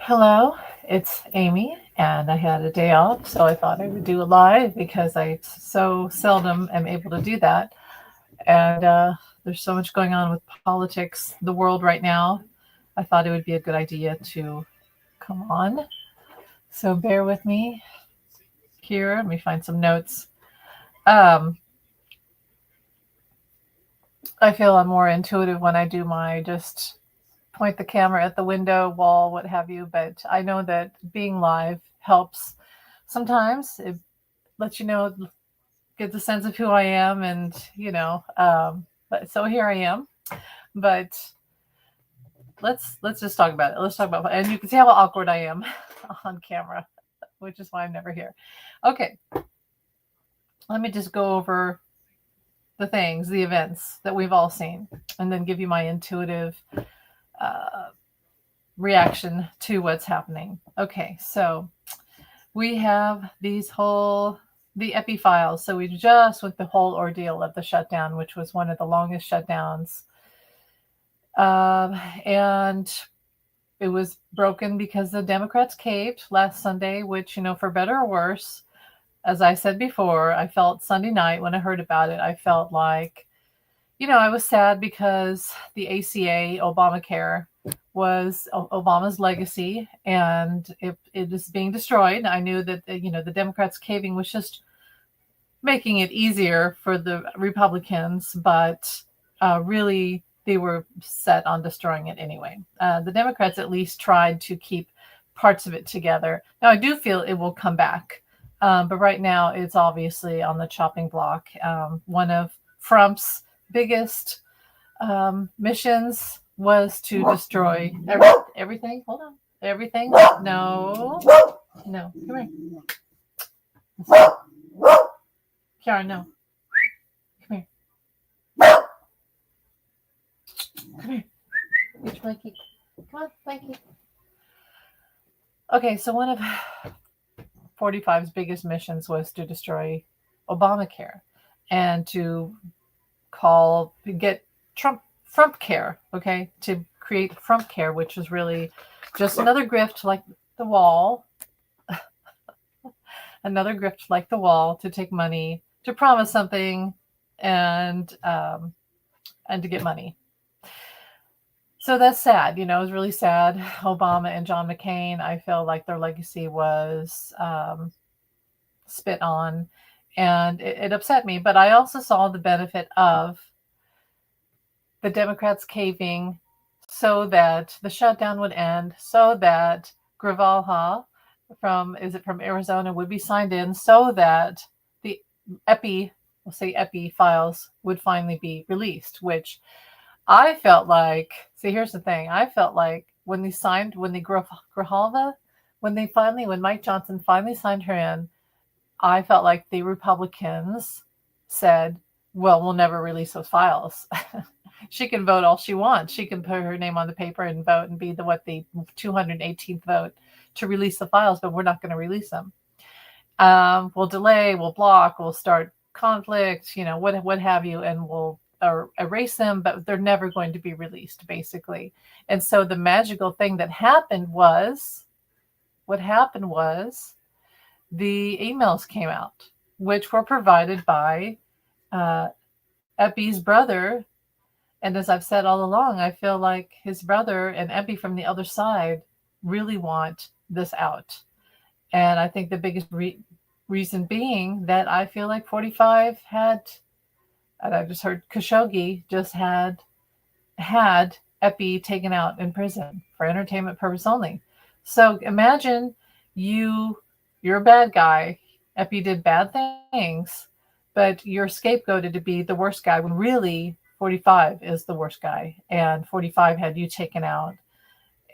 Hello, it's Amy, and I had a day off, so I thought I would do a live because I so seldom am able to do that. And there's so much going on with politics, the world right now. I thought it would be a good idea to come on. So bear with me here. Let me find some notes. Um, I feel I'm more intuitive when I do my just point the camera at the window, wall, what have you. But I know that being live helps sometimes. It lets you know, get the sense of who I am, and but so here I am. But let's just talk about it. Let's talk about, and you can see how awkward I am on camera, which is why I'm never here. Okay, let me just go over the things, the events that we've all seen, and then give you my intuitive uh, reaction to what's happening. Okay, so we have the epi files. So we just went the whole ordeal of the shutdown, which was one of the longest shutdowns. And it was broken because the Democrats caved last Sunday, which, for better or worse, as I said before, I felt Sunday night when I heard about it, I felt like, I was sad because the ACA, Obamacare, was Obama's legacy, and it is being destroyed. I knew that, the Democrats caving was just making it easier for the Republicans, but really they were set on destroying it anyway. The Democrats at least tried to keep parts of it together. Now, I do feel it will come back, but right now it's obviously on the chopping block. One of Trump's biggest missions was to destroy everything. Hold on. Everything. No. No. Come here. Kiara, no. Come here. Come here. Reach Blanky. Come on, Blanky. Okay, so one of 45's biggest missions was to destroy Obamacare and to get Trump care, okay, to create Trump care, which is really just another grift like the wall, another grift like the wall to take money, to promise something, and to get money. So that's sad. It was really sad. Obama and John McCain, I feel like their legacy was spit on, and it upset me. But I also saw the benefit of the Democrats caving so that the shutdown would end, so that Grijalva from Arizona would be signed in, so that the epi files would finally be released, which I felt like, see, here's the thing. I felt like when Grijalva, when Mike Johnson finally signed her in, I felt like the Republicans said, well, we'll never release those files. She can vote all she wants. She can put her name on the paper and vote and be the 218th vote to release the files, but we're not going to release them. We'll delay, we'll block, we'll start conflict, what have you, and we'll erase them, but they're never going to be released, basically. And so the magical thing that happened was, the emails came out, which were provided by Epi's brother. And as I've said all along, I feel like his brother and Epi from the other side really want this out. And I think the biggest reason being that I feel like 45 had, and I just heard Khashoggi just had Epi taken out in prison for entertainment purpose only. So imagine you're a bad guy. Epi did bad things, but you're scapegoated to be the worst guy when really 45 is the worst guy, and 45 had you taken out.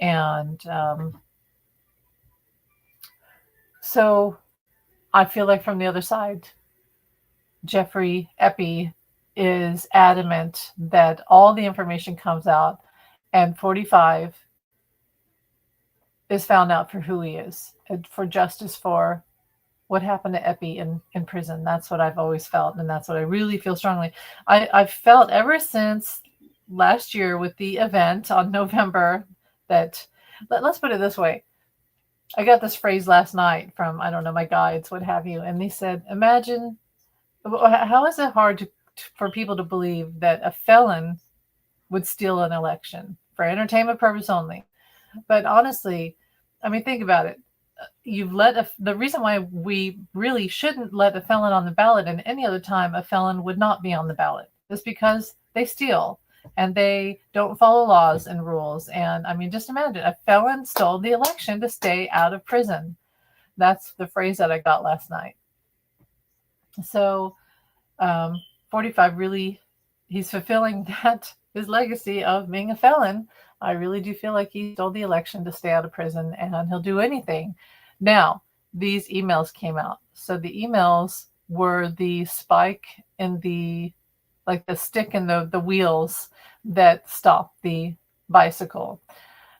And so I feel like from the other side, Jeffrey Epi is adamant that all the information comes out, and 45 is found out for who he is, and for justice for what happened to Epi in prison. That's what I've always felt, and that's what I really feel strongly. I've felt ever since last year with the event on November that, let's put it this way, I got this phrase last night from, I don't know, my guides, what have you. And they said, imagine, how is it hard for people to believe that a felon would steal an election for entertainment purpose only? But honestly, I mean, think about it. The reason why we really shouldn't let a felon on the ballot, and any other time a felon would not be on the ballot, is because they steal and they don't follow laws and rules. And I mean, just imagine a felon stole the election to stay out of prison. That's the phrase that I got last night. So, 45 really, he's fulfilling that, his legacy of being a felon. I really do feel like he stole the election to stay out of prison, and he'll do anything. Now, these emails came out. So the emails were the spike in the, like the stick in the wheels that stopped the bicycle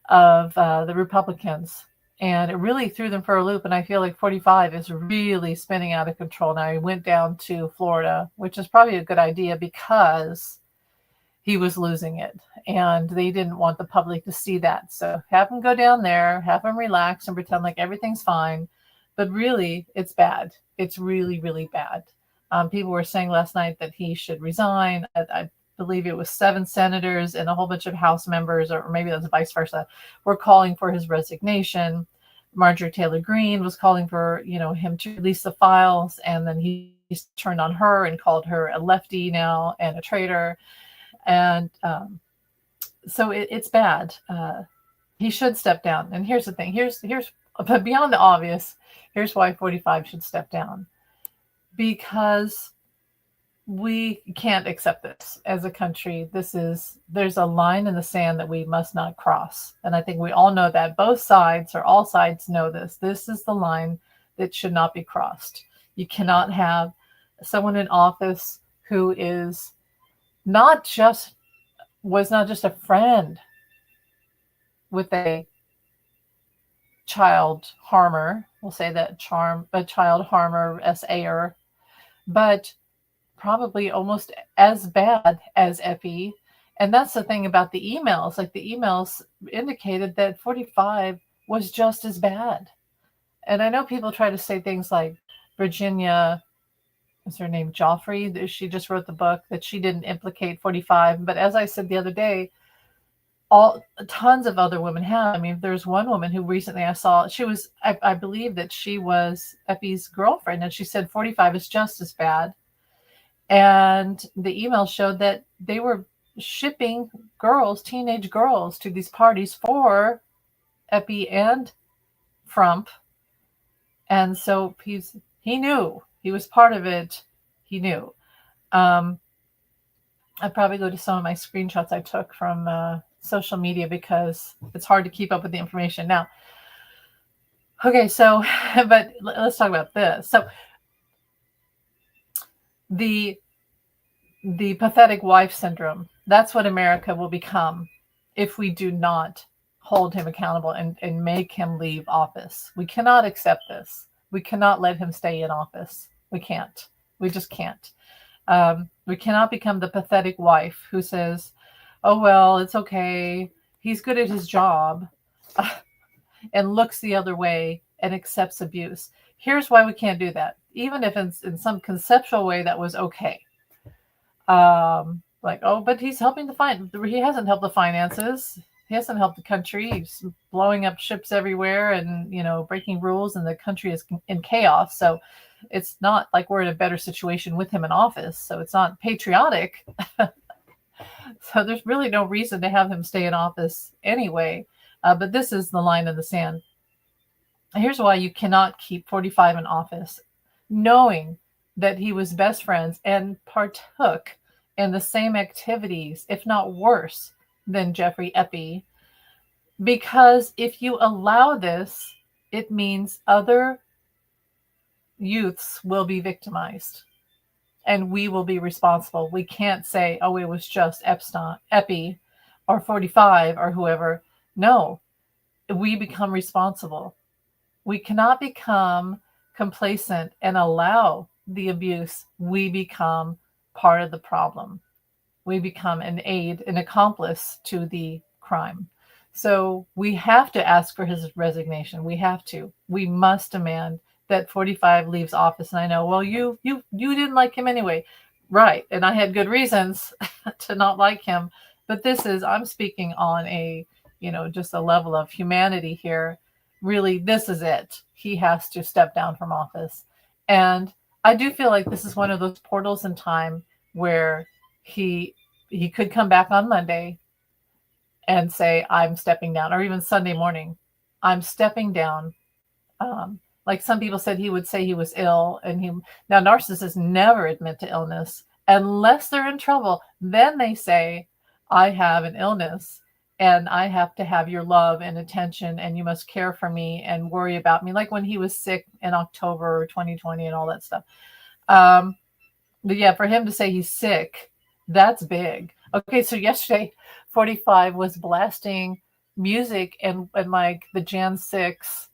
of the Republicans. And it really threw them for a loop. And I feel like 45 is really spinning out of control. Now, he went down to Florida, which is probably a good idea because he was losing it. And they didn't want the public to see that. So have him go down there, have him relax and pretend like everything's fine. But really, it's bad. It's really, really bad. People were saying last night that he should resign. I believe it was 7 senators and a whole bunch of House members, or maybe that's vice versa, were calling for his resignation. Marjorie Taylor Greene was calling for, him to release the files, and then he turned on her and called her a lefty now and a traitor. And so it's bad. He should step down. And here's the thing. But beyond the obvious, here's why 45 should step down. Because we can't accept this as a country. There's a line in the sand that we must not cross. And I think we all know that. Both sides, or all sides, know this. This is the line that should not be crossed. You cannot have someone in office who was not just a friend with a child harmer. We'll say that a child harmer, SAer, but probably almost as bad as Epi. And that's the thing about the emails. Like, the emails indicated that 45 was just as bad. And I know people try to say things like Virginia, what's her name, Joffrey, she just wrote the book, that she didn't implicate 45. But as I said the other day, tons of other women have. I mean, there's one woman who recently I saw, I believe that she was Epi's girlfriend, and she said 45 is just as bad. And the email showed that they were shipping teenage girls, to these parties for Epi and Frump. And so he knew. He was part of it. He knew. I'd probably go to some of my screenshots I took from social media, because it's hard to keep up with the information now. Okay, so, but let's talk about this. So the pathetic wife syndrome, that's what America will become if we do not hold him accountable and make him leave office. We cannot accept this. We cannot let him stay in office. We can't. We just can't. We cannot become the pathetic wife who says, oh, well, it's okay, he's good at his job, and looks the other way and accepts abuse. Here's why we can't do that. Even if in some conceptual way that was okay. Like, oh, but he hasn't helped the finances. He hasn't helped the country. He's blowing up ships everywhere and, breaking rules, and the country is in chaos. So it's not like we're in a better situation with him in office. So it's not patriotic. So there's really no reason to have him stay in office anyway. But this is the line in the sand. Here's why you cannot keep 45 in office, knowing that he was best friends and partook in the same activities, if not worse, than Jeffrey Epi. Because if you allow this, it means other youths will be victimized, and we will be responsible. We can't say, oh, it was just Epi or 45 or whoever. No, we become responsible. We cannot become complacent and allow the abuse. We become part of the problem. We become an accomplice to the crime. So we have to ask for his resignation. We must demand that 45 leaves office. And I know, well, you didn't like him anyway. Right. And I had good reasons to not like him. But I'm speaking on just a level of humanity here. Really, this is it. He has to step down from office. And I do feel like this is one of those portals in time where he he could come back on Monday and say, I'm stepping down, or even Sunday morning, I'm stepping down. Like some people said, he would say he was ill. Now, narcissists never admit to illness unless they're in trouble. Then they say, I have an illness and I have to have your love and attention, and you must care for me and worry about me. Like when he was sick in October 2020 and all that stuff. But yeah, for him to say he's sick, that's big. Okay, so yesterday, 45 was blasting music and like the Jan 6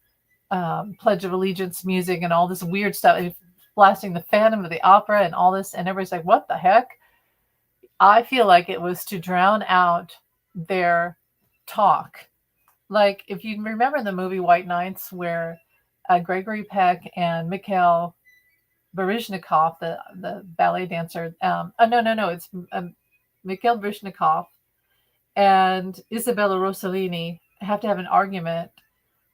Pledge of Allegiance music and all this weird stuff, blasting the Phantom of the Opera and all this. And everybody's like, what the heck? I feel like it was to drown out their talk. Like if you remember the movie White Nights, where Gregory Peck and Mikhail Baryshnikov, the ballet dancer. No, it's Mikhail Baryshnikov and Isabella Rossellini have to have an argument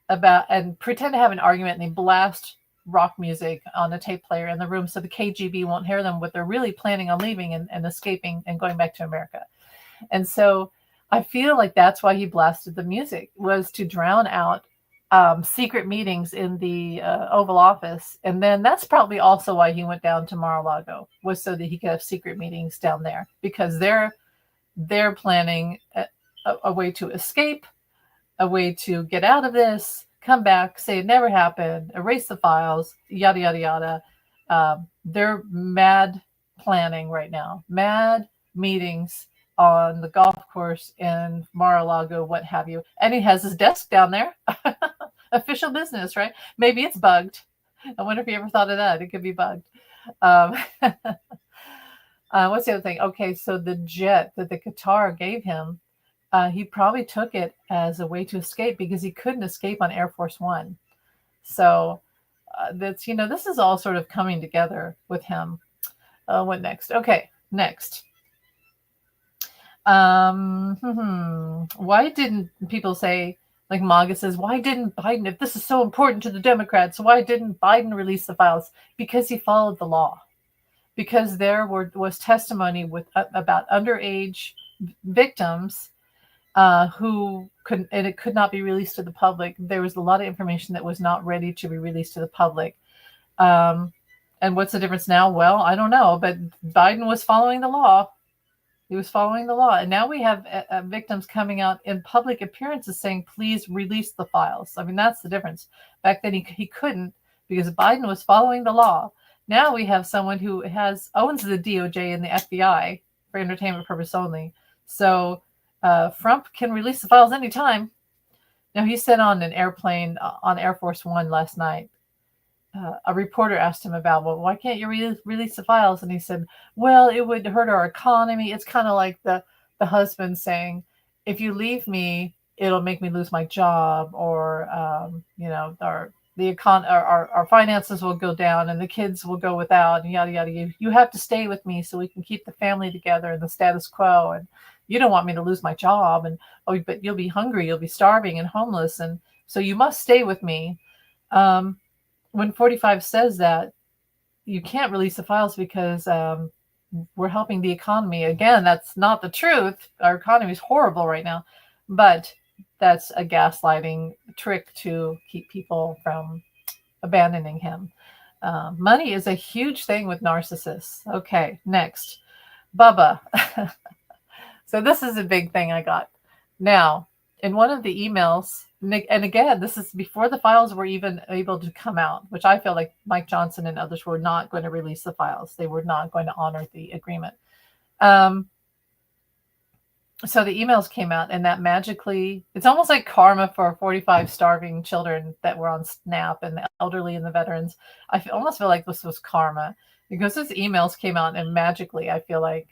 and pretend to have an argument, and they blast rock music on a tape player in the room so the KGB won't hear them, but they're really planning on leaving and escaping and going back to America. And so I feel like that's why he blasted the music, was to drown out secret meetings in the Oval Office. And then that's probably also why he went down to Mar-a-Lago, was so that he could have secret meetings down there, because they're planning a way to escape, a way to get out of this, come back, say it never happened, erase the files, yada, yada, yada. They're mad planning right now, mad meetings on the golf course in Mar-a-Lago, what have you. And he has his desk down there. Official business, right? Maybe it's bugged. I wonder if you ever thought of that. It could be bugged. What's the other thing? Okay, so the jet that the Qatar gave him, he probably took it as a way to escape, because he couldn't escape on Air Force One. So this is all sort of coming together with him. What next? Okay, next. Why didn't people say, like MAGA says, why didn't Biden, if this is so important to the Democrats, why didn't Biden release the files? Because he followed the law. Because there was testimony about underage victims who couldn't, and it could not be released to the public. There was a lot of information that was not ready to be released to the public. And what's the difference now? Well, I don't know, but Biden was following the law. He was following the law. And now we have victims coming out in public appearances saying, please release the files. I mean, that's the difference. Back then he couldn't, because Biden was following the law. Now we have someone who owns the DOJ and the FBI for entertainment purpose only. So Trump can release the files anytime. Now, he said on an airplane on Air Force One last night, a reporter asked him about, well, why can't you release the files? And he said, well, it would hurt our economy. It's kind of like the husband saying, if you leave me, it'll make me lose my job, or our finances will go down and the kids will go without, and yada yada. You have to stay with me so we can keep the family together and the status quo. And you don't want me to lose my job, and but you'll be hungry, you'll be starving and homeless, and so you must stay with me. When 45 says that, you can't release the files because we're helping the economy. Again, that's not the truth. Our economy is horrible right now, but that's a gaslighting trick to keep people from abandoning him. Money is a huge thing with narcissists. Okay, next. Bubba. So this is a big thing I got. Now, in one of the emails, and again, this is before the files were even able to come out, which I feel like Mike Johnson and others were not going to release the files. They were not going to honor the agreement. So the emails came out, and that magically, it's almost like karma for 45 starving children that were on SNAP, and the elderly and the veterans. I almost feel like this was karma, because those emails came out, and magically, I feel like,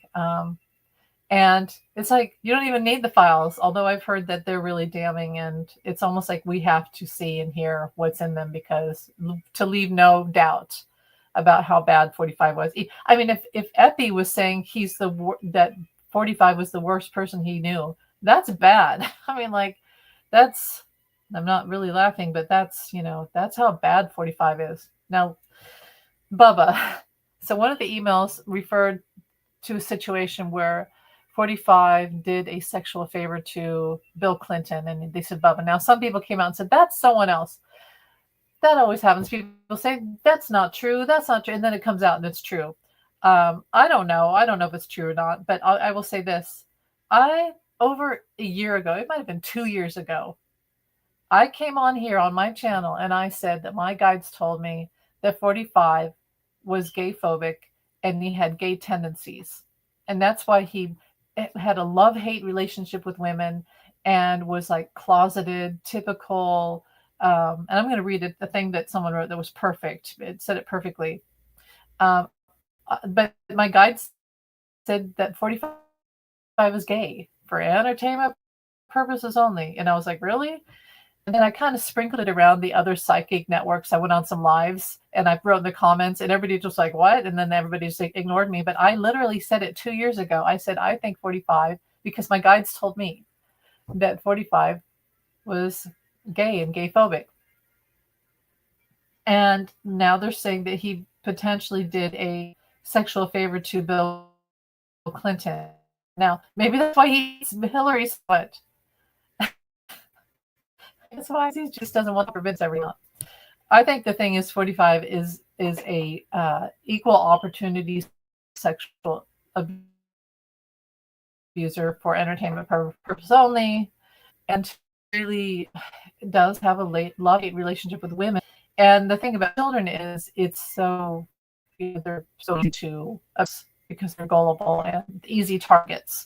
And it's like, you don't even need the files, although I've heard that they're really damning. And it's almost like we have to see and hear what's in them, because to leave no doubt about how bad 45 was. I mean, if Epi was saying that 45 was the worst person he knew, that's bad. I mean, like, that's, I'm not really laughing, but that's, that's how bad 45 is. Now, Bubba. So one of the emails referred to a situation where 45 did a sexual favor to Bill Clinton, and they said Bubba. Now, some people came out and said, that's someone else. That always happens. People say, that's not true. That's not true. And then it comes out and it's true. I don't know. I don't know if it's true or not, but I will say this. Over a year ago, it might have been 2 years ago, I came on here on my channel and I said that my guides told me that 45 was gay phobic and he had gay tendencies. And that's why he had a love-hate relationship with women and was like closeted, typical. And I'm going to read it, the thing that someone wrote that was perfect. It said it perfectly. But my guides said that 45 was gay for entertainment purposes only. And I was like, really? And then I kind of sprinkled it around the other psychic networks. I went on some lives and I wrote in the comments and everybody just like, what? And then everybody just ignored me. But I literally said it 2 years ago. I said, I think 45, because my guides told me that 45 was gay and gay phobic. And now they're saying that he potentially did a sexual favor to Bill Clinton. Now, maybe that's why he's Hillary's foot. That's why he just doesn't want to prevent everyone. I think the thing is 45 is a equal opportunity sexual abuser for entertainment purpose only, and really does have a love-hate relationship with women. And the thing about children is it's so they're so easy to us because they're gullible and easy targets,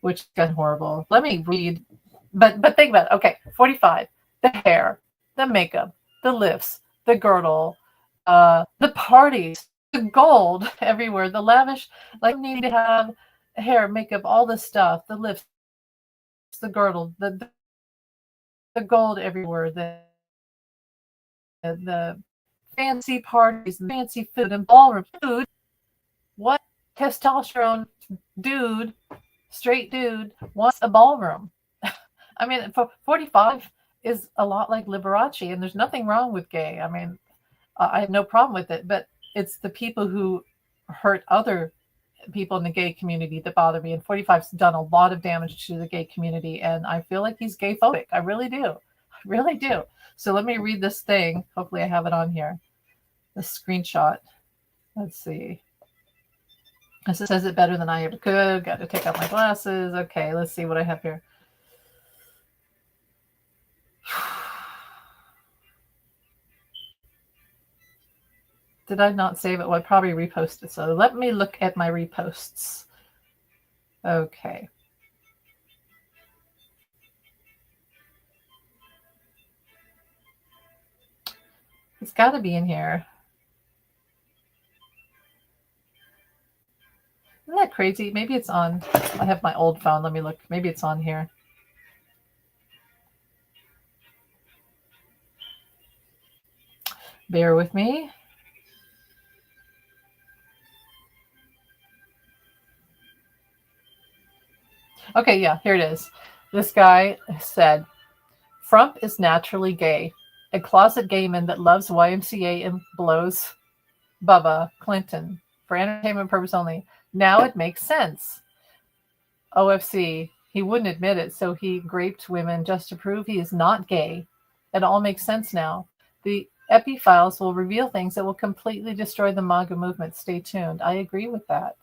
which is horrible. Let me read, but think about it. Okay, 45. The hair, the makeup, the lifts, the girdle, the parties, the gold everywhere, the lavish, like need to have hair, makeup, all this stuff, the lifts, the girdle, the gold everywhere, the fancy parties, the fancy food and ballroom food. What testosterone dude, straight dude, wants a ballroom? I mean, for 45 is a lot like Liberace, and there's nothing wrong with gay. I mean, I have no problem with it, but it's the people who hurt other people in the gay community that bother me. And 45's done a lot of damage to the gay community, and I feel like he's gay phobic. I really do. I really do. So let me read this thing. Hopefully I have it on here. The screenshot. Let's see. This says it better than I ever could. Got to take out my glasses. Okay, let's see what I have here. Did I not save it? Well, I probably reposted. So let me look at my reposts. Okay. It's got to be in here. Isn't that crazy? Maybe it's on. I have my old phone. Let me look. Maybe it's on here. Bear with me. Okay, yeah, here it is. This guy said, Frump is naturally gay, a closet gay man that loves YMCA and blows Bubba Clinton for entertainment purpose only. Now it makes sense. OFC, he wouldn't admit it, so he raped women just to prove he is not gay. It all makes sense now. The Epi files will reveal things that will completely destroy the MAGA movement. Stay tuned. I agree with that.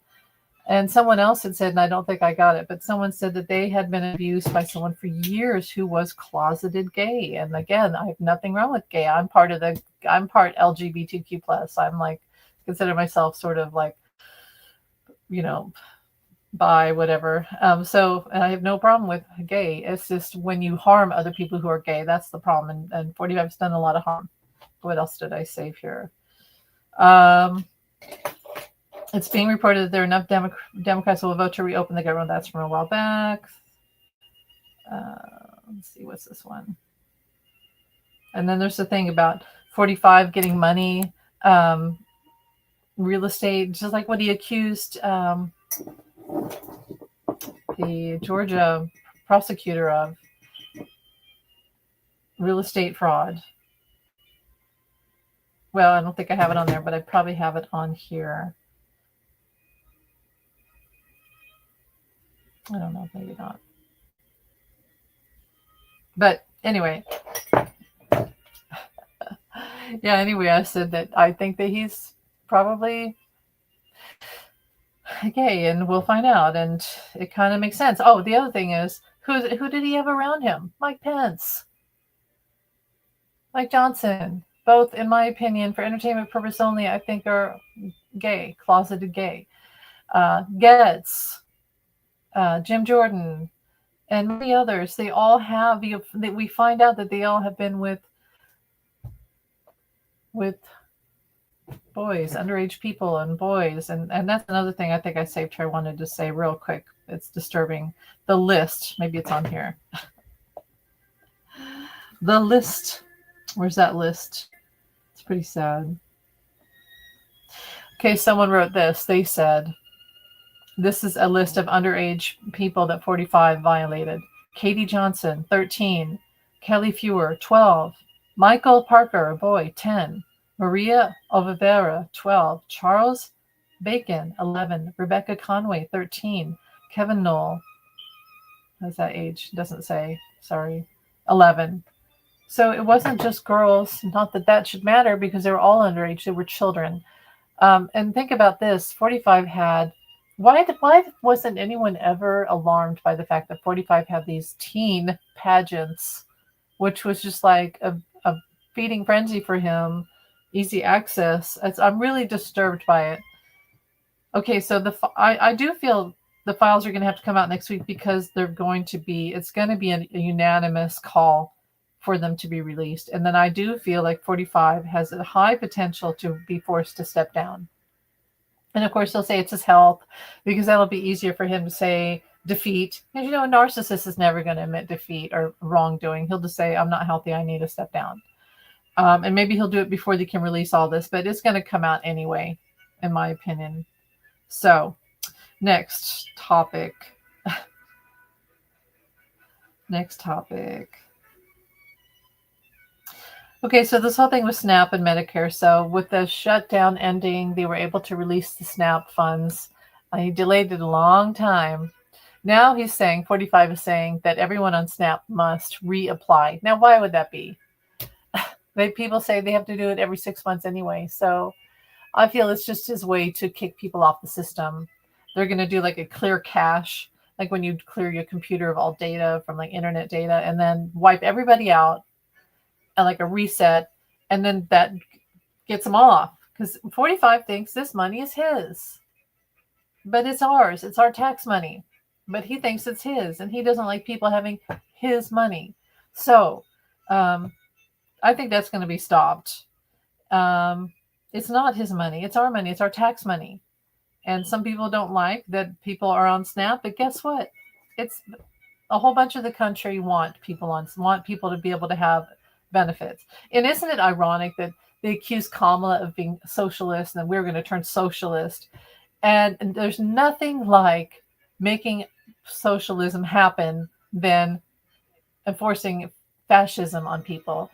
And someone else had said, and I don't think I got it, but someone said that they had been abused by someone for years who was closeted gay. And again, I have nothing wrong with gay. I'm part LGBTQ plus. I'm like, consider myself sort of like, bi, whatever. So I have no problem with gay. It's just when you harm other people who are gay, that's the problem. And 45 has done a lot of harm. What else did I save here? It's being reported that there are enough Democrats who will vote to reopen the government. That's from a while back. Let's see, what's this one? And then there's the thing about 45 getting money, real estate, just like what he accused the Georgia prosecutor of, real estate fraud. Well, I don't think I have it on there, but I probably have it on here. I don't know, maybe not. But anyway, yeah, anyway, I said that I think that he's probably gay, and we'll find out. And it kind of makes sense. Oh, the other thing is, who did he have around him? Mike Pence, Mike Johnson. Both, in my opinion, for entertainment purpose only, I think are gay, closeted gay. Getz, Jim Jordan, and many others. They all have. We find out that they all have been with boys, underage people, and boys, and that's another thing I think I saved here. I wanted to say real quick. It's disturbing. The list. Maybe it's on here. The list. Where's that list? It's pretty sad. Okay, someone wrote this. They said, this is a list of underage people that 45 violated. Katie Johnson, 13. Kelly Fewer, 12. Michael Parker, a boy, 10. Maria Oliveira, 12. Charles Bacon, 11. Rebecca Conway, 13. Kevin Knoll, how's that age? Doesn't say. Sorry. 11. So it wasn't just girls. Not that that should matter, because they were all underage. They were children. And think about this. 45 had... Why wasn't anyone ever alarmed by the fact that 45 had these teen pageants, which was just like a feeding frenzy for him, easy access? I'm really disturbed by it. Okay, so I do feel the files are going to have to come out next week, because it's going to be a unanimous call for them to be released. And then I do feel like 45 has a high potential to be forced to step down. And of course, he'll say it's his health, because that'll be easier for him to say defeat. Because, a narcissist is never going to admit defeat or wrongdoing. He'll just say, I'm not healthy, I need to step down. And maybe he'll do it before they can release all this, but it's going to come out anyway, in my opinion. So, next topic. Okay, so this whole thing with SNAP and Medicare. So with the shutdown ending, they were able to release the SNAP funds. He delayed it a long time. Now he's saying, 45 is saying, that everyone on SNAP must reapply. Now, why would that be? People say they have to do it every 6 months anyway. So I feel it's just his way to kick people off the system. They're going to do like a clear cache, like when you clear your computer of all data from like internet data, and then wipe everybody out, and like a reset, and then that gets them all off, because 45 thinks this money is his, but it's ours. It's our tax money, but he thinks it's his, and he doesn't like people having his money. So I think that's going to be stopped. It's not his money. It's our money. It's our tax money. And some people don't like that people are on SNAP, but guess what? It's a whole bunch of the country want people to be able to have benefits. And isn't it ironic that they accuse Kamala of being socialist, and we're going to turn socialist? And there's nothing like making socialism happen than enforcing fascism on people.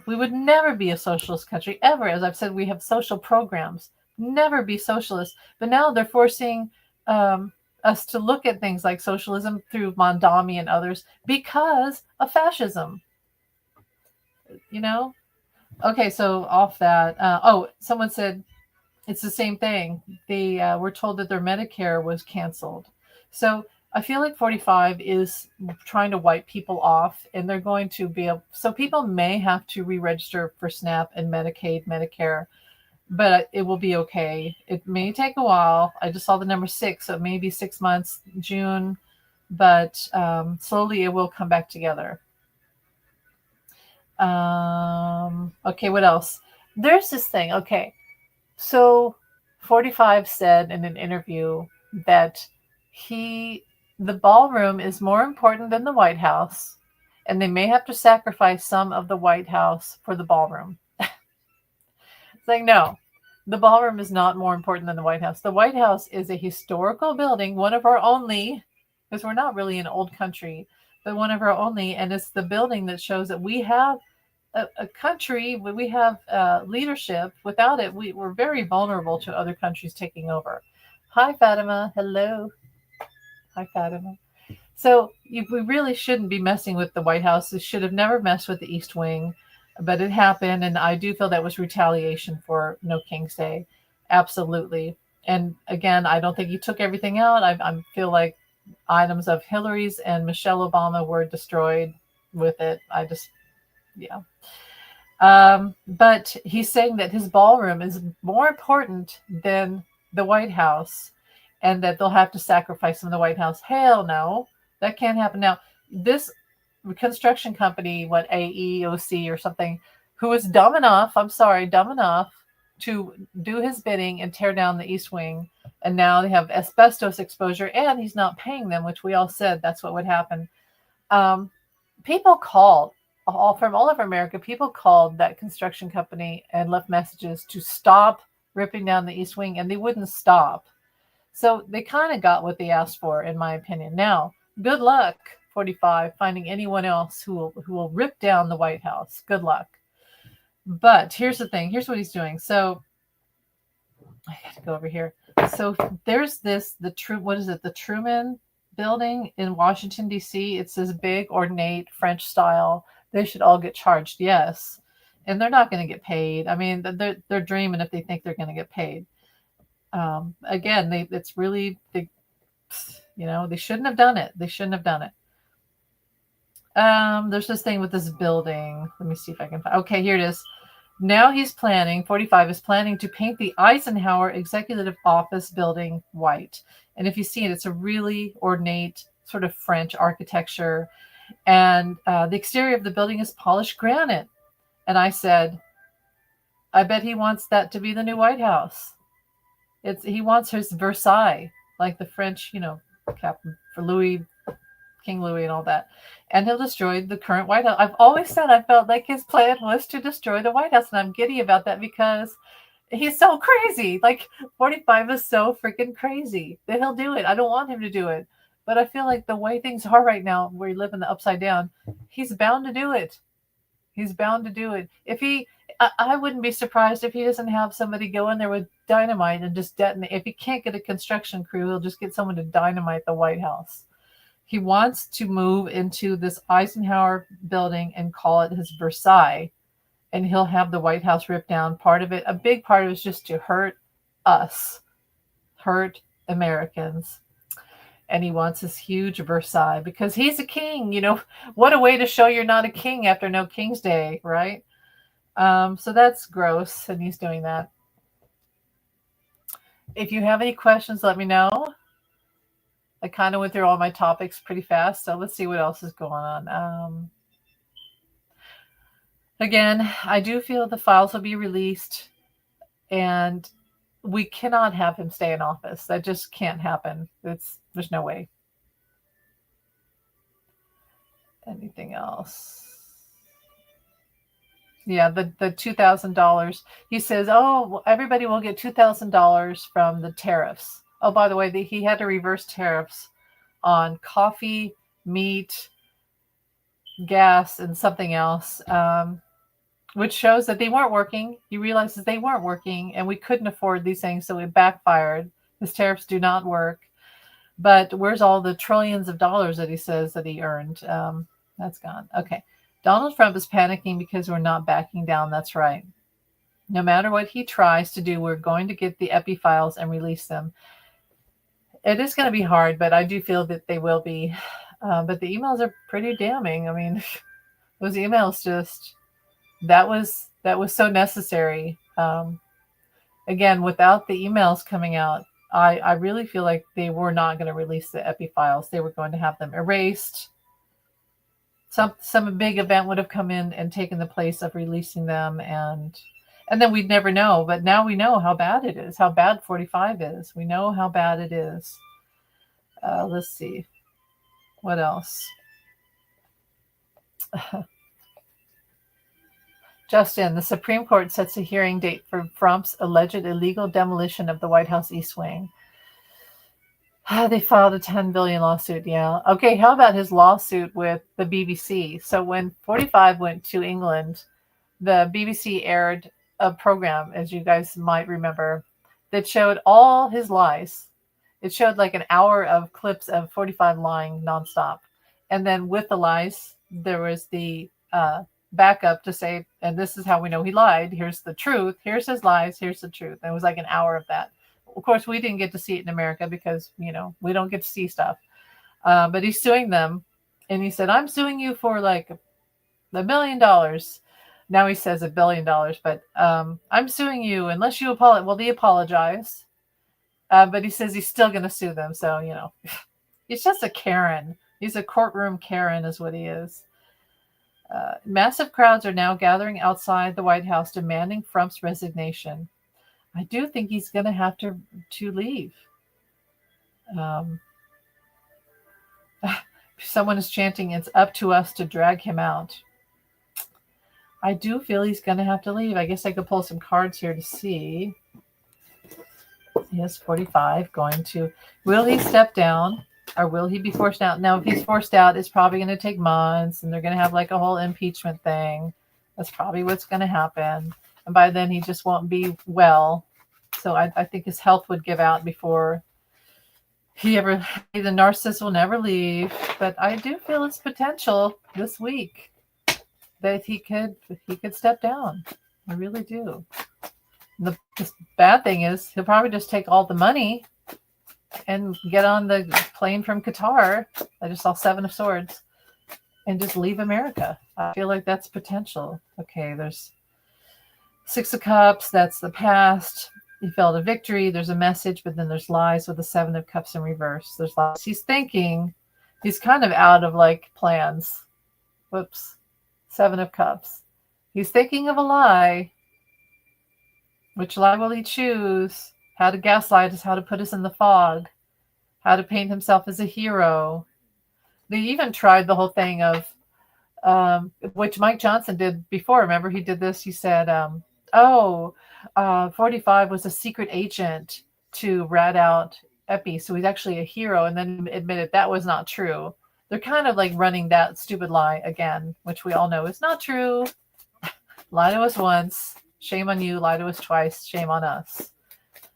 We would never be a socialist country, ever. As I've said, we have social programs. Never be socialist. But now they're forcing us to look at things like socialism through Mondami and others because of fascism. Okay, so off that. Someone said it's the same thing. They were told that their Medicare was canceled. So I feel like 45 is trying to wipe people off, and they're going to be so people may have to re-register for SNAP and Medicaid, Medicare, but it will be okay. It may take a while. I just saw the number 6, so it may be 6 months, June, but slowly it will come back together. Okay, what else? There's this thing. Okay, so 45 said in an interview that the ballroom is more important than the White House, and they may have to sacrifice some of the White House for the ballroom. It's like, no, the ballroom is not more important than the White House. The White House is a historical building, one of our only, because we're not really an old country, but one of our only, and it's the building that shows that we have a country, we have leadership. Without it, we're very vulnerable to other countries taking over. Hi, Fatima. Hello. Hi, Fatima. So we really shouldn't be messing with the White House. It should have never messed with the East Wing, but it happened, and I do feel that was retaliation for No King's Day, absolutely. And again, I don't think he took everything out. I feel like items of Hillary's and Michelle Obama were destroyed with it. Yeah. But he's saying that his ballroom is more important than the White House, and that they'll have to sacrifice some of the White House. Hell no, that can't happen. Now, this construction company, what, AEOC or something, who was dumb enough, dumb enough to do his bidding and tear down the East Wing, and now they have asbestos exposure, and he's not paying them, which we all said that's what would happen. People called from all over America. People called that construction company and left messages to stop ripping down the East Wing, and they wouldn't stop. So they kind of got what they asked for, in my opinion. Now, good luck, 45, finding anyone else who will rip down the White House. Good luck. But here's the thing. Here's what he's doing. So I got to go over here. So there's the Truman Building in Washington, D.C. It's this big, ornate French style. They should all get charged, yes. And they're not going to get paid. I mean, they're dreaming if they think they're going to get paid. Again, it's really, they shouldn't have done it. They shouldn't have done it. There's this thing with this building. Let me see if I can find. Okay, here it is. Now 45 is planning to paint the Eisenhower Executive Office building white. And if you see it, it's a really ornate sort of French architecture. And the exterior of the building is polished granite. And I said, I bet he wants that to be the new White House. He wants his Versailles, like the French, Captain for King Louis and all that. And he'll destroy the current White House. I've always said I felt like his plan was to destroy the White House. And I'm giddy about that because he's so crazy. Like 45 is so freaking crazy that he'll do it. I don't want him to do it. But I feel like the way things are right now, where we live in the upside down, he's bound to do it. He's bound to do it. I wouldn't be surprised if he doesn't have somebody go in there with dynamite and just detonate. If he can't get a construction crew, he'll just get someone to dynamite the White House. He wants to move into this Eisenhower building and call it his Versailles, and he'll have the White House ripped down. Part of it, a big part of it, is just to hurt us, hurt Americans. And he wants this huge Versailles because he's a king. What a way to show you're not a king after No King's Day, right? So that's gross, and he's doing that. If you have any questions, let me know. I kind of went through all my topics pretty fast, so let's see what else is going on. Again, I do feel the files will be released, and we cannot have him stay in office. That just can't happen. There's no way. Anything else? Yeah, the $2,000. He says, oh, everybody will get $2,000 from the tariffs. Oh, by the way, he had to reverse tariffs on coffee, meat, gas, and something else, which shows that they weren't working. He realizes they weren't working, and we couldn't afford these things, so it backfired. His tariffs do not work. But where's all the trillions of dollars that he says that he earned? That's gone. Okay. Donald Trump is panicking because we're not backing down. That's right. No matter what he tries to do, we're going to get the EPI files and release them. It is going to be hard, but I do feel that they will be. But the emails are pretty damning. I mean, those emails that was so necessary. Again, without the emails coming out, I really feel like they were not going to release the EPI files. They were going to have them erased. Some big event would have come in and taken the place of releasing them, and And then we'd never know. But now we know how bad it is, how bad 45 is. We know how bad it is. Let's see. What else? Justin, the Supreme Court sets a hearing date for Trump's alleged illegal demolition of the White House East Wing. They filed a $10 billion lawsuit. Yeah. Okay. How about his lawsuit with the BBC? So when 45 went to England, the BBC aired a program, as you guys might remember, that showed all his lies. It showed like an hour of clips of 45 lying nonstop. And then with the lies, there was the backup to say, and this is how we know he lied. Here's the truth. Here's his lies. Here's the truth. And it was like an hour of that. Of course, we didn't get to see it in America because, we don't get to see stuff. But he's suing them. And he said, I'm suing you for like $1 million. Now he says $1 billion, but I'm suing you unless you apologize. Well, they apologize. But he says he's still going to sue them. So, he's just a Karen. He's a courtroom Karen is what he is. Massive crowds are now gathering outside the White House demanding Trump's resignation. I do think he's going to have to leave. Someone is chanting, it's up to us to drag him out. I do feel he's going to have to leave. I guess I could pull some cards here to see. He is 45 going to, will he step down or will he be forced out? Now, if he's forced out, it's probably going to take months and they're going to have like a whole impeachment thing. That's probably what's going to happen. And by then he just won't be well. So I think his health would give out before the narcissist will never leave. But I do feel it's potential this week that he could step down. I really do. The bad thing is he'll probably just take all the money and get on the plane from Qatar. I just saw 7 of Swords and just leave America. I feel like that's potential. Okay, there's 6 of Cups. That's the past. He felt a victory. There's a message, but then there's lies with the 7 of Cups in reverse. There's lies. He's thinking. He's kind of out of like plans. Whoops. 7 of Cups. He's thinking of a lie. Which lie will he choose? How to gaslight us, how to put us in the fog, how to paint himself as a hero. They even tried the whole thing of, which Mike Johnson did before. Remember, he did this. He said, 45 was a secret agent to rat out Epi, so he's actually a hero, and then admitted that was not true. They're kind of like running that stupid lie again, which we all know is not true. Lie to us once. Shame on you. Lie to us twice. Shame on us.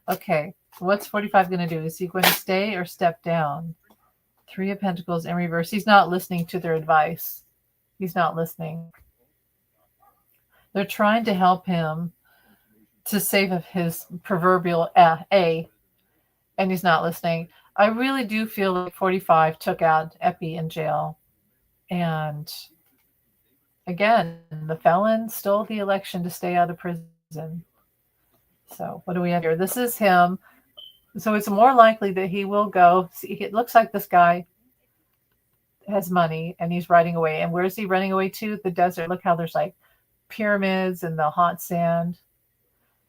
Okay, what's 45 going to do? Is he going to stay or step down? 3 of Pentacles in reverse. He's not listening to their advice. He's not listening. They're trying to help him to save his proverbial A, and he's not listening. I really do feel like 45 took out Epi in jail. And again, the felon stole the election to stay out of prison. So what do we have here? This is him. So it's more likely that he will go. See, it looks like this guy has money and he's riding away. And where is he running away to? The desert. Look how there's like pyramids and the hot sand.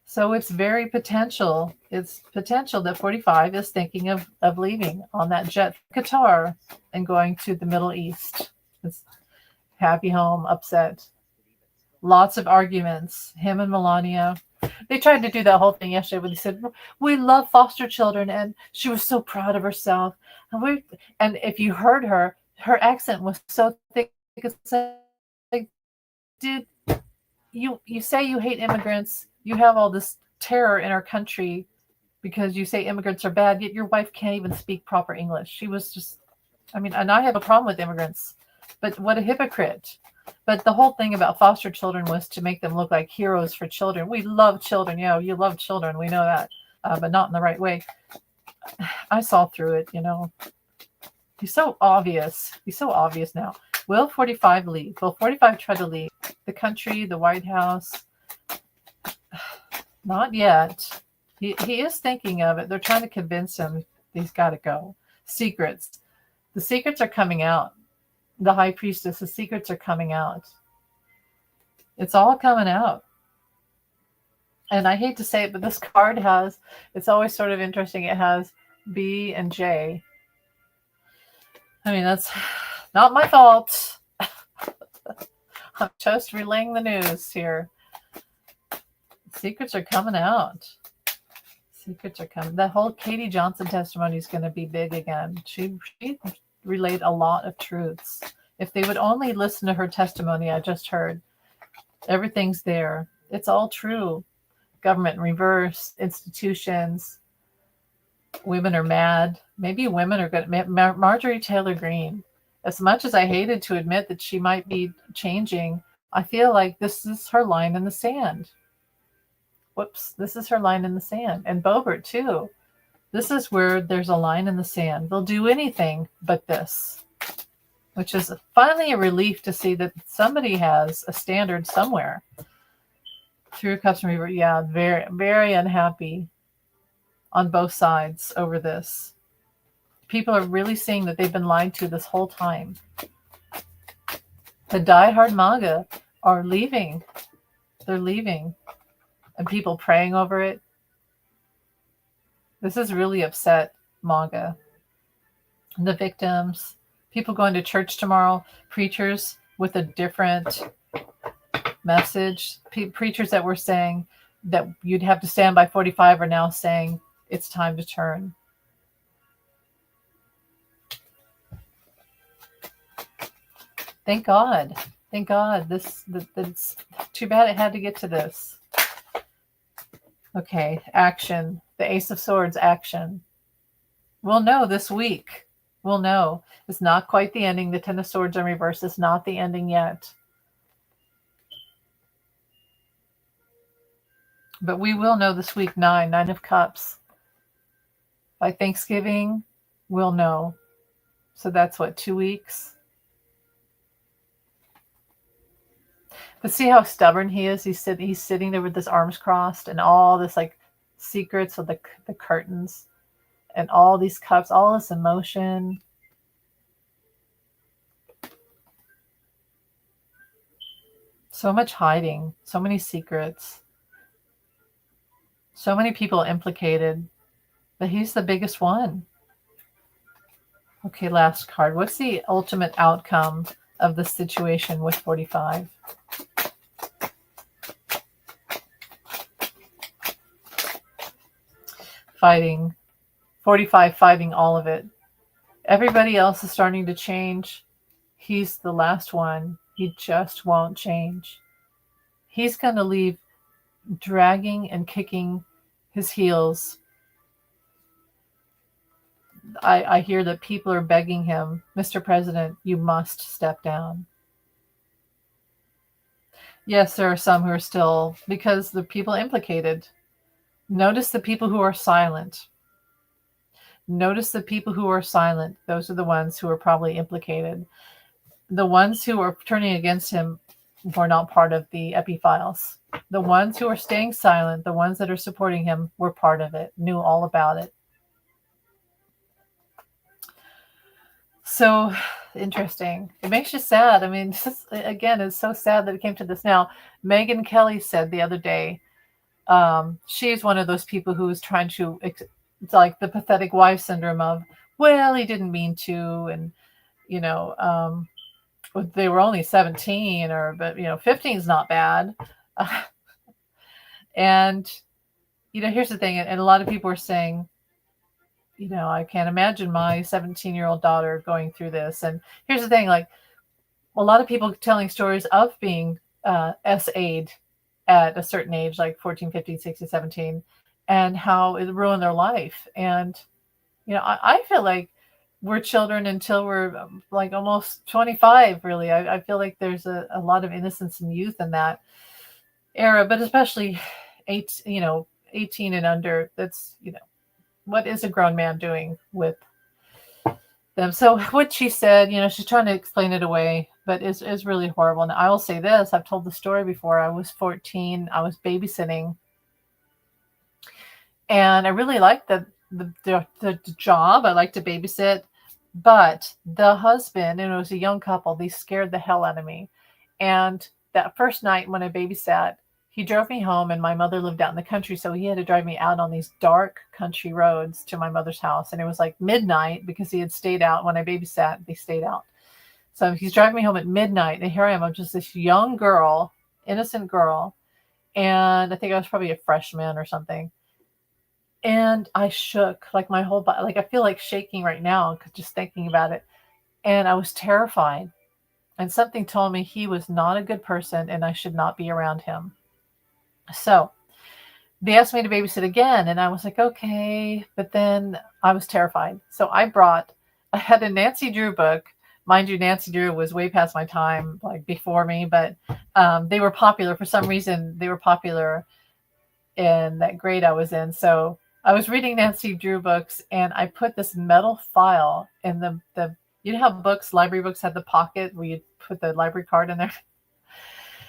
So it's very potential. It's potential that 45 is thinking of leaving on that jet to Qatar and going to the Middle East. It's happy home, upset. Lots of arguments. Him and Melania. They tried to do that whole thing yesterday when they said, we love foster children, and she was so proud of herself. And if you heard her accent was so thick. It's like, dude, you say you hate immigrants. You have all this terror in our country because you say immigrants are bad, yet your wife can't even speak proper English. She was just, and I have a problem with immigrants, but what a hypocrite. But the whole thing about foster children was to make them look like heroes for children. We love children. Yeah, you love children. We know that, but not in the right way. I saw through it, He's so obvious. He's so obvious now. Will 45 leave? Will 45 try to leave the country, the White House? Not yet. He is thinking of it. They're trying to convince him he's got to go. Secrets. The secrets are coming out. The High Priestess, the secrets are coming out. It's all coming out. And I hate to say it, but this card has, it's always sort of interesting. It has B and J. I mean, that's not my fault. I'm just relaying the news here. Secrets are coming out. Secrets are coming. The whole Katie Johnson testimony is going to be big again. She relayed a lot of truths. If they would only listen to her testimony, I just heard, everything's there. It's all true. Government in reverse, institutions, women are mad. Maybe women are good. Marjorie Taylor Greene, as much as I hated to admit that she might be changing, I feel like this is her line in the sand. Whoops, this is her line in the sand. And Boebert, too. This is where there's a line in the sand. They'll do anything but this, which is finally a relief to see that somebody has a standard somewhere. Through Customer Reaver, yeah, very, very unhappy on both sides over this. People are really seeing that they've been lied to this whole time. The diehard MAGA are leaving. They're leaving. And people praying over it. This has really upset MAGA. The victims, people going to church tomorrow, preachers with a different message. Preachers that were saying that you'd have to stand by 45 are now saying it's time to turn. Thank God. Thank God. It's too bad it had to get to this. Okay, action. The Ace of Swords, action. We'll know this week. We'll know. It's not quite the ending. The Ten of Swords in reverse is not the ending yet. But we will know this week. Nine of Cups. By Thanksgiving, we'll know. So that's what, 2 weeks? But see how stubborn he is? He's sitting there with his arms crossed and all this like secrets of the curtains and all these cups, all this emotion. So much hiding, so many secrets, so many people implicated, but he's the biggest one. Okay, last card. What's the ultimate outcome of the situation with 45? Fighting. 45 fighting all of it. Everybody else is starting to change. He's the last one. He just won't change. He's going to leave dragging and kicking his heels. I hear that people are begging him, Mr. President, you must step down. Yes, there are some who are still, because the people implicated. Notice the people who are silent. Notice the people who are silent. Those are the ones who are probably implicated. The ones who are turning against him were not part of the Epi files. The ones who are staying silent, the ones that are supporting him, were part of it, knew all about it. So interesting. It makes you sad. I mean, again, it's so sad that it came to this. Now, Megyn Kelly said the other day, she's one of those people who is trying to, it's like the pathetic wife syndrome of, well, he didn't mean to, and they were only 17, but 15 is not bad. And here's the thing, and a lot of people are saying, I can't imagine my 17-year-old daughter going through this. And here's the thing, like a lot of people telling stories of being SA'd at a certain age, like 14, 15, 16, 17, and how it ruined their life. And, I feel like we're children until we're like almost 25, really. I feel like there's a lot of innocence and youth in that era, but especially 18 and under, that's, what is a grown man doing with them? So what she said, she's trying to explain it away, but is really horrible. And I will say this, I've told the story before. I was 14, I was babysitting, and I really liked the job. I liked to babysit, but the husband, and it was a young couple, they scared the hell out of me. And that first night when I babysat, he drove me home, and my mother lived out in the country, so he had to drive me out on these dark country roads to my mother's house. And it was like midnight because he had stayed out when I babysat. They stayed out. So he's driving me home at midnight, and here I am. I'm just this young girl, innocent girl, and I think I was probably a freshman or something. And I shook like my whole body. Like I feel like shaking right now just thinking about it. And I was terrified. And something told me he was not a good person and I should not be around him. So they asked me to babysit again, and I was like, okay. But then I was terrified. So I had a Nancy Drew book. Mind you, Nancy Drew was way past my time, like before me, but they were popular for some reason. They were popular in that grade I was in. So I was reading Nancy Drew books, and I put this metal file in the you know how library books had the pocket where you put the library card in there?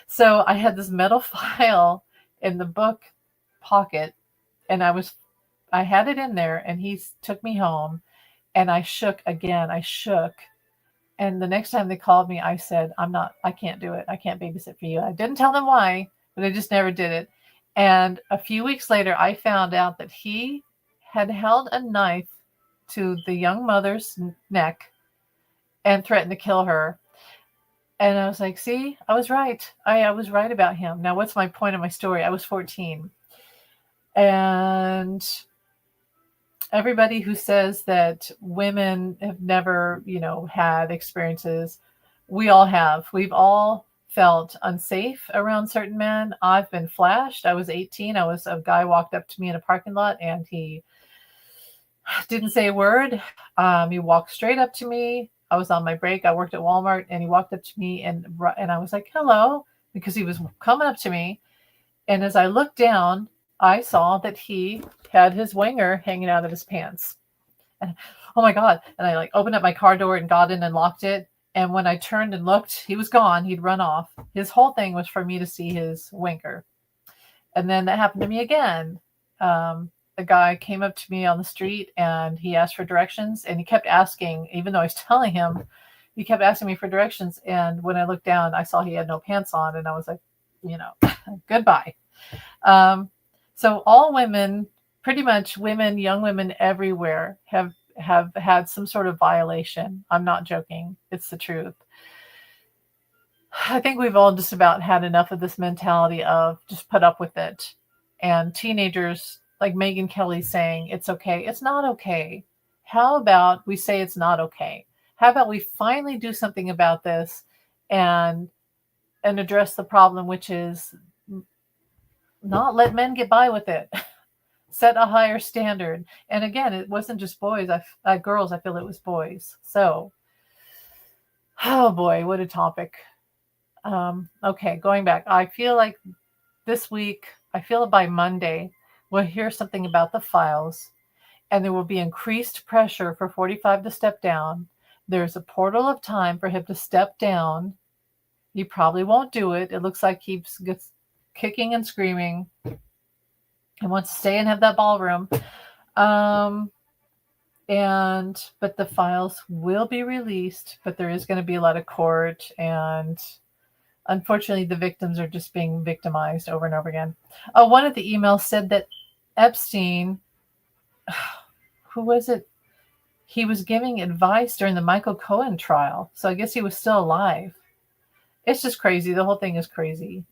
So I had this metal file in the book pocket, and I had it in there, and he took me home, and I shook again. I shook. And the next time they called me, I said, I can't do it. I can't babysit for you. I didn't tell them why, but I just never did it. And a few weeks later, I found out that he had held a knife to the young mother's neck and threatened to kill her. And I was like, see, I was right. I was right about him. Now, what's my point of my story? I was 14. And everybody who says that women have never, had experiences, we all have. We've all felt unsafe around certain men. I've been flashed. I was 18. A guy walked up to me in a parking lot, and he didn't say a word. He walked straight up to me. I was on my break. I worked at Walmart, and he walked up to me, and I was like, hello, because he was coming up to me. And as I looked down, I saw that he had his winger hanging out of his pants. And oh my God. And I opened up my car door and got in and locked it. And when I turned and looked, he was gone. He'd run off. His whole thing was for me to see his winger. And then that happened to me again. The guy came up to me on the street, and he asked for directions, and he kept asking, even though I was telling him, he kept asking me for directions. And when I looked down, I saw he had no pants on, and I was like, goodbye. So all women, pretty much women, young women everywhere have had some sort of violation. I'm not joking. It's the truth. I think we've all just about had enough of this mentality of just put up with it. And teenagers, like Megyn Kelly saying, it's okay. It's not okay. How about we say it's not okay? How about we finally do something about this and address the problem, which is not let men get by with it. Set a higher standard. And again, it wasn't just boys. Girls, I feel it was boys. So, oh boy, what a topic. Okay, going back. I feel like this week, by Monday, we'll hear something about the files, and there will be increased pressure for 45 to step down. There's a portal of time for him to step down. He probably won't do it. It looks like he gets kicking and screaming and wants to stay and have that ballroom. But the files will be released, but there is going to be a lot of court, and unfortunately the victims are just being victimized over and over again. One of the emails said that Epstein, who was it? He was giving advice during the Michael Cohen trial. So I guess he was still alive. It's just crazy. The whole thing is crazy.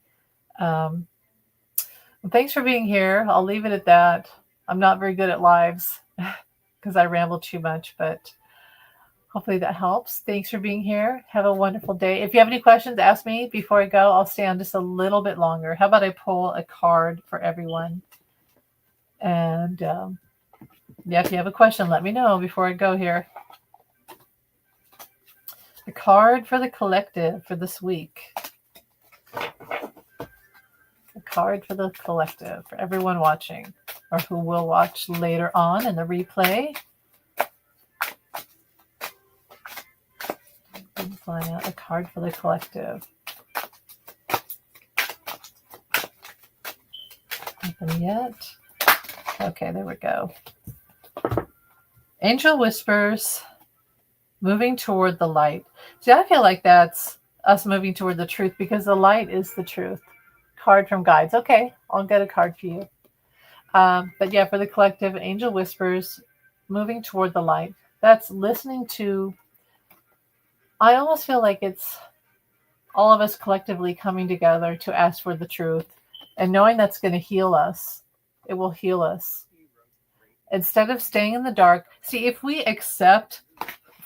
Thanks for being here. I'll leave it at that. I'm not very good at lives because I ramble too much, but hopefully that helps. Thanks for being here. Have a wonderful day. If you have any questions, ask me before I go. I'll stay on just a little bit longer. How about I pull a card for everyone? And if you have a question, let me know before I go here. The card for the collective for this week. The card for the collective for everyone watching or who will watch later on in the replay. Find out a card for the collective. Nothing yet. Okay, there we go. Angel Whispers, moving toward the light. See, I feel like that's us moving toward the truth because the light is the truth. card from guides. Okay, I'll get a card for you. But yeah, for the collective, angel whispers, moving toward the light. That's listening to, I almost feel like it's all of us collectively coming together to ask for the truth and knowing that's going to heal us. It will heal us. Instead of staying in the dark. See, if we accept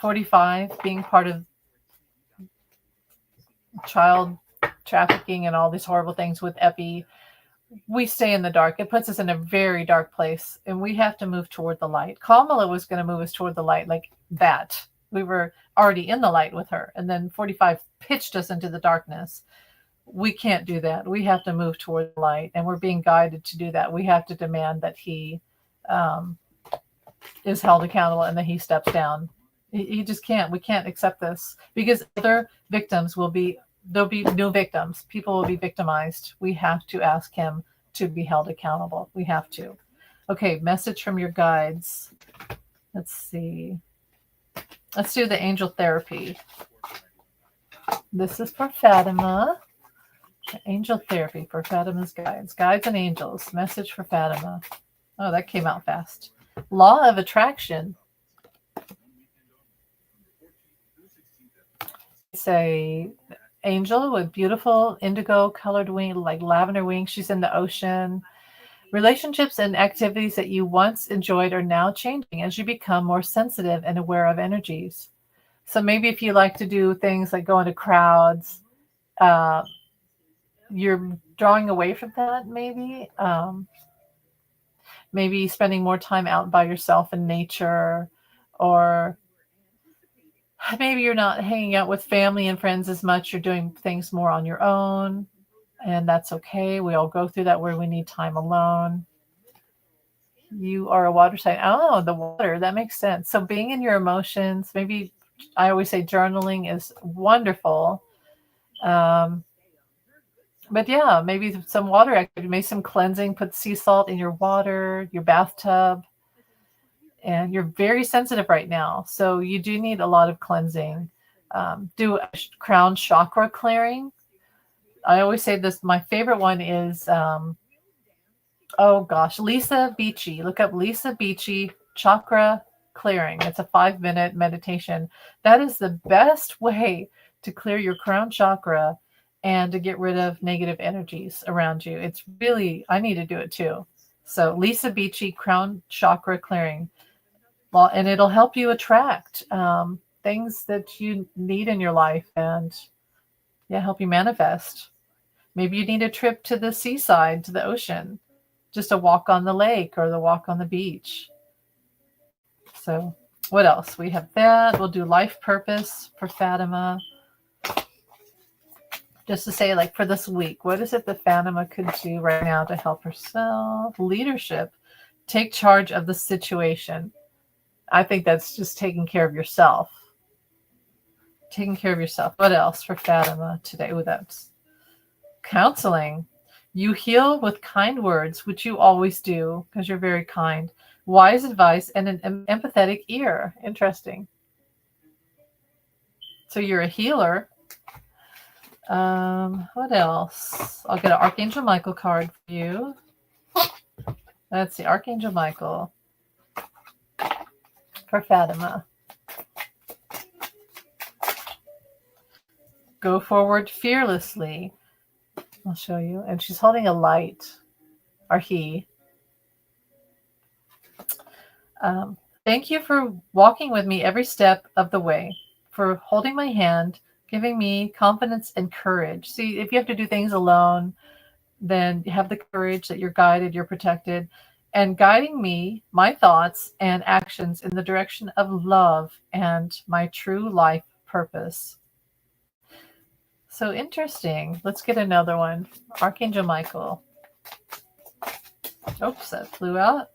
45 being part of child trafficking and all these horrible things with Epi, we stay in the dark. It puts us in a very dark place, and we have to move toward the light. Kamala was going to move us toward the light like that. We were already in the light with her, and then 45 pitched us into the darkness. We can't do that. We have to move toward the light, and we're being guided to do that. We have to demand that he is held accountable and that he steps down. He just can't. We can't accept this because other victims will be, there'll be new victims. People will be victimized. We have to ask him to be held accountable. We have to. Okay, message from your guides. Let's see. Let's do the angel therapy. This is for Fatima. Angel therapy for Fatima's guides. Guides and angels. Message for Fatima. Oh, that came out fast. Law of attraction. Say angel with beautiful indigo colored wing, like lavender wings. She's in the ocean. Relationships and activities that you once enjoyed are now changing as you become more sensitive and aware of energies. So maybe if you like to do things like go into crowds, you're drawing away from that maybe. Maybe spending more time out by yourself in nature, or maybe you're not hanging out with family and friends as much. You're doing things more on your own, and that's okay. We all go through that where we need time alone. You are a water sign. Oh, the water. That makes sense. So being in your emotions, maybe I always say journaling is wonderful. But yeah, maybe some water activity, maybe some cleansing, put sea salt in your water, your bathtub. And you're very sensitive right now. So you do need a lot of cleansing. Do a crown chakra clearing. I always say this, my favorite one is, oh gosh, Lisa Beachy. Look up Lisa Beachy chakra clearing. It's a 5-minute meditation. That is the best way to clear your crown chakra and to get rid of negative energies around you. It's really, I need to do it too. So Lisa Beachy crown chakra clearing. Well, and it'll help you attract things that you need in your life and help you manifest. Maybe you need a trip to the seaside, to the ocean, just a walk on the lake or the walk on the beach. So what else? We have that. We'll do life purpose for Fatima. Just to say, like for this week, what is it that Fatima could do right now to help herself? Leadership. Take charge of the situation. I think that's just taking care of yourself. Taking care of yourself. What else for Fatima today? Oh, that's counseling. You heal with kind words, which you always do because you're very kind. Wise advice and an empathetic ear. Interesting. So you're a healer. What else? I'll get an Archangel Michael card for you. That's the Archangel Michael for Fatima. Go forward fearlessly. I'll show you. And she's holding a light, or he. Thank you for walking with me every step of the way, for holding my hand, giving me confidence and courage. See, if you have to do things alone, then you have the courage that you're guided, you're protected, and guiding me, my thoughts and actions in the direction of love and my true life purpose. So interesting. Let's get another one. Archangel Michael. Oops, that flew out.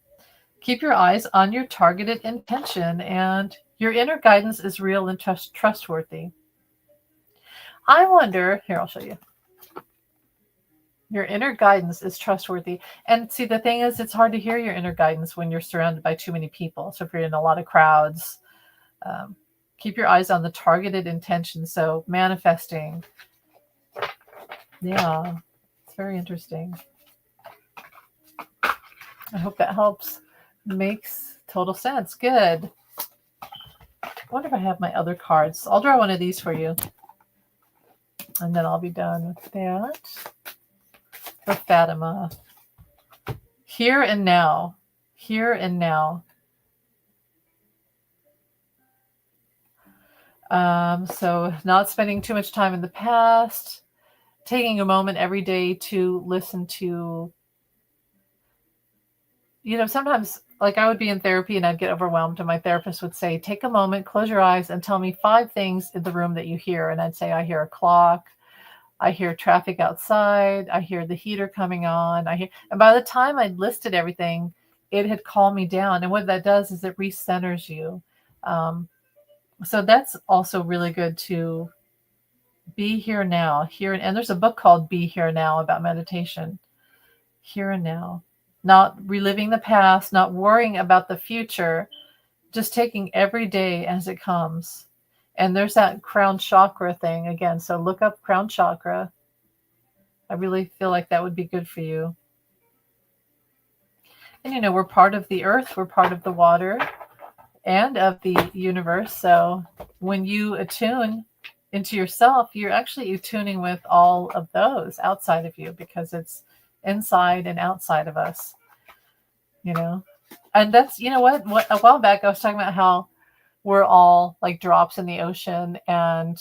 Keep your eyes on your targeted intention, and your inner guidance is real and trustworthy. I wonder, here, I'll show you. Your inner guidance is trustworthy. And see, the thing is, it's hard to hear your inner guidance when you're surrounded by too many people. So if you're in a lot of crowds, keep your eyes on the targeted intention. So manifesting. Yeah. It's very interesting. I hope that helps. Makes total sense. Good. I wonder if I have my other cards. I'll draw one of these for you. And then I'll be done with that. For Fatima. Here and now. Here and now. So not spending too much time in the past. Taking a moment every day to listen to, sometimes like I would be in therapy and I'd get overwhelmed and my therapist would say, take a moment, close your eyes and tell me 5 things in the room that you hear. And I'd say, I hear a clock. I hear traffic outside. I hear the heater coming on. And by the time I'd listed everything, it had calmed me down. And what that does is it recenters you. So that's also really good to be here now. And there's a book called Be Here Now about meditation. Here and now. Not reliving the past, not worrying about the future, just taking every day as it comes. And there's that crown chakra thing again. So look up crown chakra. I really feel like that would be good for you. And we're part of the earth, we're part of the water and of the universe. So when you attune into yourself, you're actually attuning with all of those outside of you because it's inside and outside of us, And that's, what a while back I was talking about how we're all like drops in the ocean and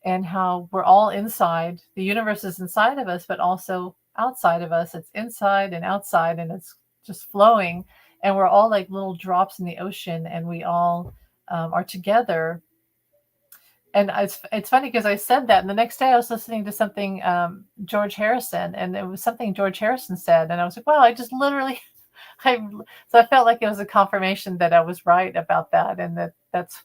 how we're all inside. The universe is inside of us, but also outside of us. It's inside and outside, and it's just flowing. And we're all like little drops in the ocean, and we all are together. And it's funny because I said that, and the next day I was listening to something George Harrison, and it was something George Harrison said, and I was like, wow, I just literally, so I felt like it was a confirmation that I was right about that, and that's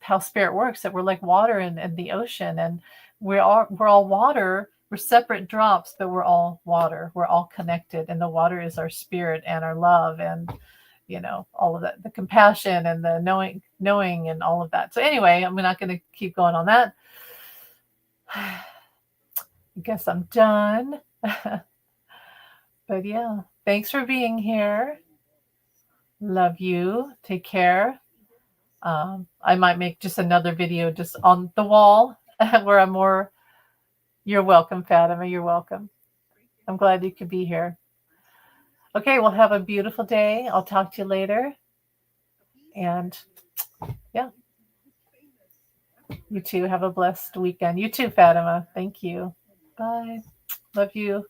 how spirit works. That we're like water in the ocean, and we're all water. We're separate drops, but we're all water. We're all connected, and the water is our spirit and our love, and all of that, the compassion and the knowing and all of that. So anyway, I'm not going to keep going on that. I guess I'm done. But yeah, thanks for being here. Love you. Take care. I might make just another video just on the wall where I'm more. You're welcome, Fatima. You're welcome. I'm glad you could be here. Okay, well, have a beautiful day. I'll talk to you later. And yeah, you too. Have a blessed weekend. You too, Fatima. Thank you. Bye. Love you.